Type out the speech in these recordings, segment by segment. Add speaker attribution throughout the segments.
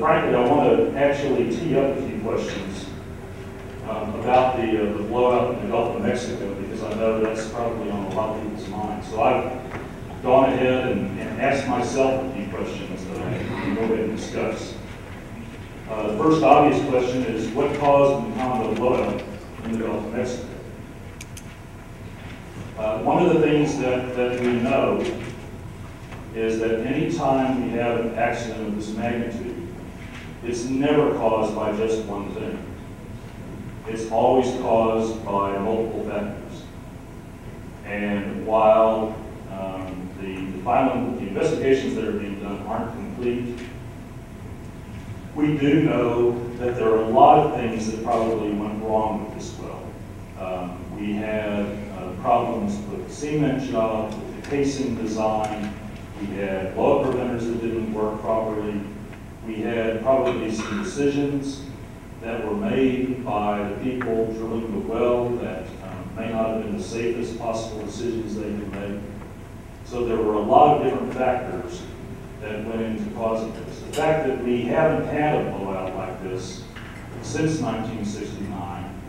Speaker 1: frankly, I want to actually tee up a few questions about the blowout in the Gulf of Mexico, because I know that's probably on a lot of people's minds. So I've gone ahead and asked myself a few questions that I can go ahead and discuss. The first obvious question is, what caused the combo blowout in the Gulf of Mexico? One of the things that we know is that any time we have an accident of this magnitude, it's never caused by just one thing. It's always caused by multiple factors. And while the investigations that are being done aren't complete, we do know that there are a lot of things that probably went wrong with this well. We had problems with the cement job, with the casing design. We had blowout preventers that didn't work properly. We had probably some decisions that were made by the people drilling the well that may not have been the safest possible decisions they could make. So there were a lot of different factors that went into causing this. The fact that we haven't had a blowout like this since 1969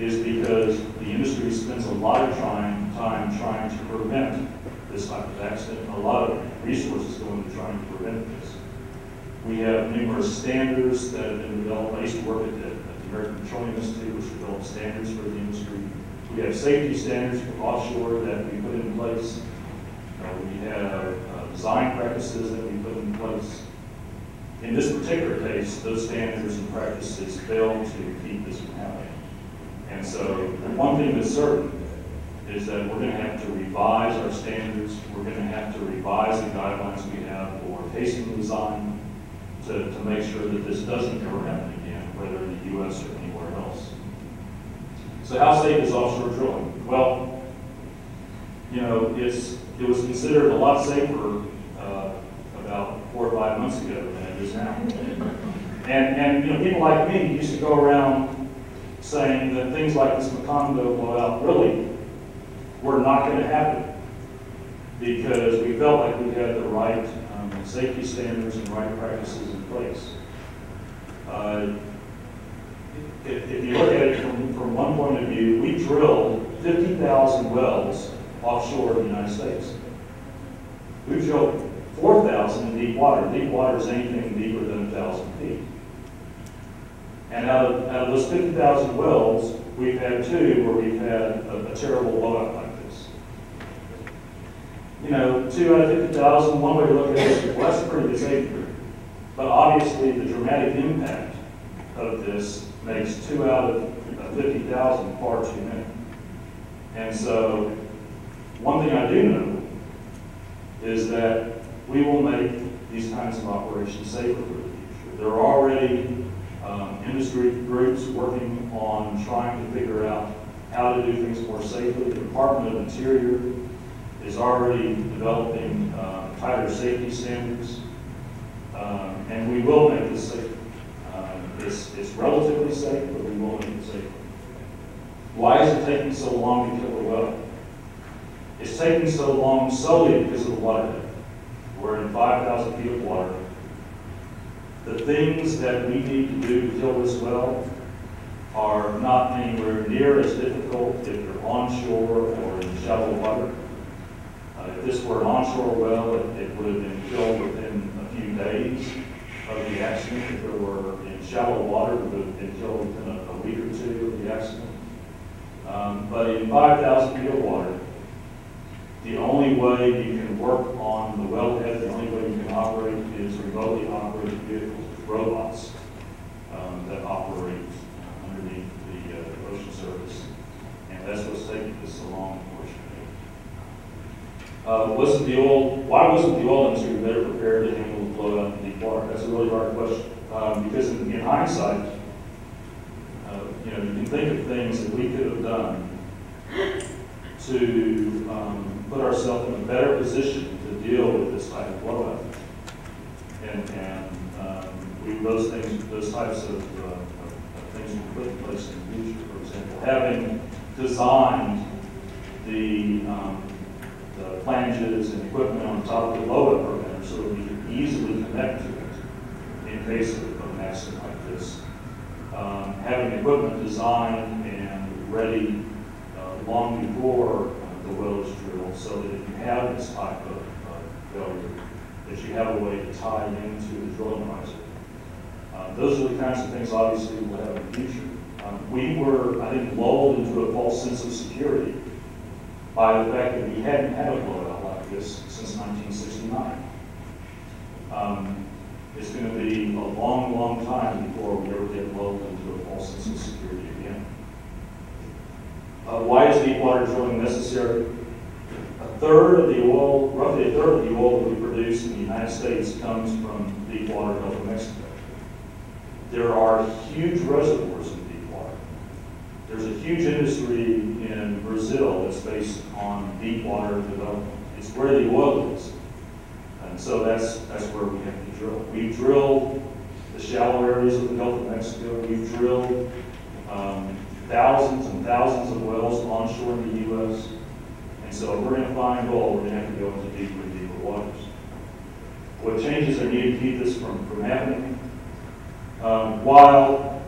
Speaker 1: is because the industry spends a lot of time trying to prevent this type of accident. A lot of resources go into trying to prevent this. We have numerous standards that have been developed. I used to work at the American Petroleum Institute, which developed standards for the industry. We have safety standards for offshore that we put in place. We have design practices that we put in place. In this particular case, those standards and practices failed to keep this from happening. And so one thing that's certain is that we're going to have to revise our standards. We're going to have to revise the guidelines we have for casing design to make sure that this doesn't ever happen again, whether in the U.S. or anywhere else. So how safe is offshore drilling? Well, you know, it was considered a lot safer about 4 or 5 months ago than it is now. And you know, people like me used to go around saying that things like this Macondo blowout really were not going to happen because we felt like we had the right safety standards and right practices in place. If you look at it from one point of view, we drilled 50,000 wells offshore of the United States. We've drilled 4,000 in deep water. Deep water is anything deeper than 1,000 feet. And out of those 50,000 wells, we've had 2 where we've had a terrible blowout like this. You know, 2 out of 50,000, one way to look at it is, well, that's a pretty good safety group. But obviously, the dramatic impact of this makes 2 out of 50,000 far too many. And so, one thing I do know is that we will make these kinds of operations safer for the future. There are already industry groups working on trying to figure out how to do things more safely. The Department of Interior is already developing tighter safety standards, and we will make this safer. It's relatively safe, but we will make it safer. Why is it taking so long to kill a well? It's taking so long solely because of the water depth. We're in 5,000 feet of water. The things that we need to do to kill this well are not anywhere near as difficult if you're onshore or in shallow water. If this were an onshore well, it would have been killed within a few days of the accident. If it were in shallow water, it would have been killed within a week or 2 of the accident. But in 5,000 feet of water, the only way you can work on the wellhead, the only way you can operate is remotely operated vehicles with robots that operate underneath the ocean surface. And that's what's taking this so long, unfortunately. Why wasn't the oil industry better prepared to handle the blowout in deep water? That's a really hard question. Because in hindsight, you know, you can think of things that we could have done to put ourselves in a better position to deal with this type of blowout. And those types of things we put in place in the future. For example, having designed the flanges and equipment on top of the blowout preventer so that we could easily connect to it in case of accident like this. Having equipment designed and ready long before the well is drilled, so that if you have this type of failure, that you have a way to tie into the drilling riser. Those are the kinds of things, obviously, we'll have in the future. We were, I think, lulled into a false sense of security by the fact that we hadn't had a blowout like this since 1969. It's going to be a long, long time before we ever get lulled into a false sense of security again. Why is deep water drilling necessary? Roughly a third of the oil that we produce in the United States comes from deep water Gulf of Mexico. There are huge reservoirs in deep water. There's a huge industry in Brazil that's based on deep water development. It's where the oil is. And so that's where we have to drill. We've drilled the shallow areas of the Gulf of Mexico. We've drilled thousands and thousands of wells onshore in the U.S. And so if we're going to find oil, we're going to have to go into deeper and deeper waters. What changes are needed to keep this from happening? While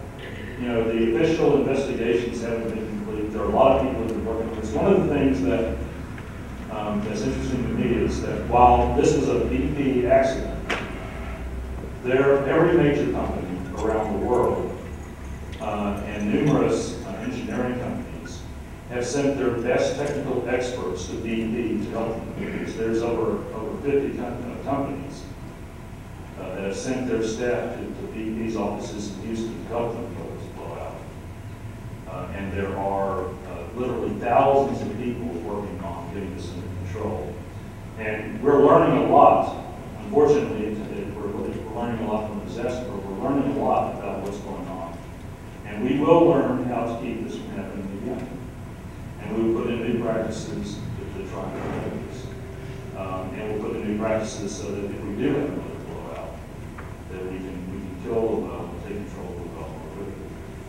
Speaker 1: the official investigations haven't been complete, there are a lot of people who have been working on this. One of the things that's interesting to me is that while this was a BP accident, every major company around the world and numerous engineering companies have sent their best technical experts to BP to help them. Because there's over 50 companies that have sent their staff to BP's offices in Houston to help them with this blowout. And there are literally thousands of people working on getting this under control. And we're learning a lot. Unfortunately, we're learning a lot from the disaster, but we're learning a lot about what's going on. And we will learn how to keep this from happening again. And we will put in new practices to try and prevent this. And we'll put in new practices so that if we do have another blowout, that we can kill the well and take control of the well more quickly.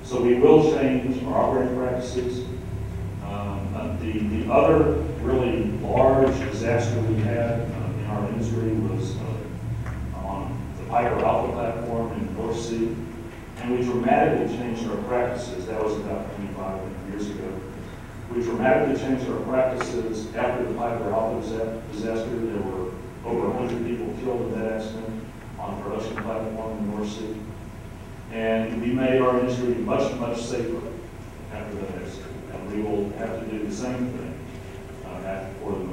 Speaker 1: So we will change our operating practices. The other really large disaster we had in our industry was on the Piper Alpha platform in the North Sea. And we dramatically changed our practices. That was about 25 years ago. We dramatically changed our practices after the Piper Alpha disaster. There were over 100 people killed in that accident on a production platform in the North Sea. And we made our industry much, much safer after that accident. And we will have to do the same thing for the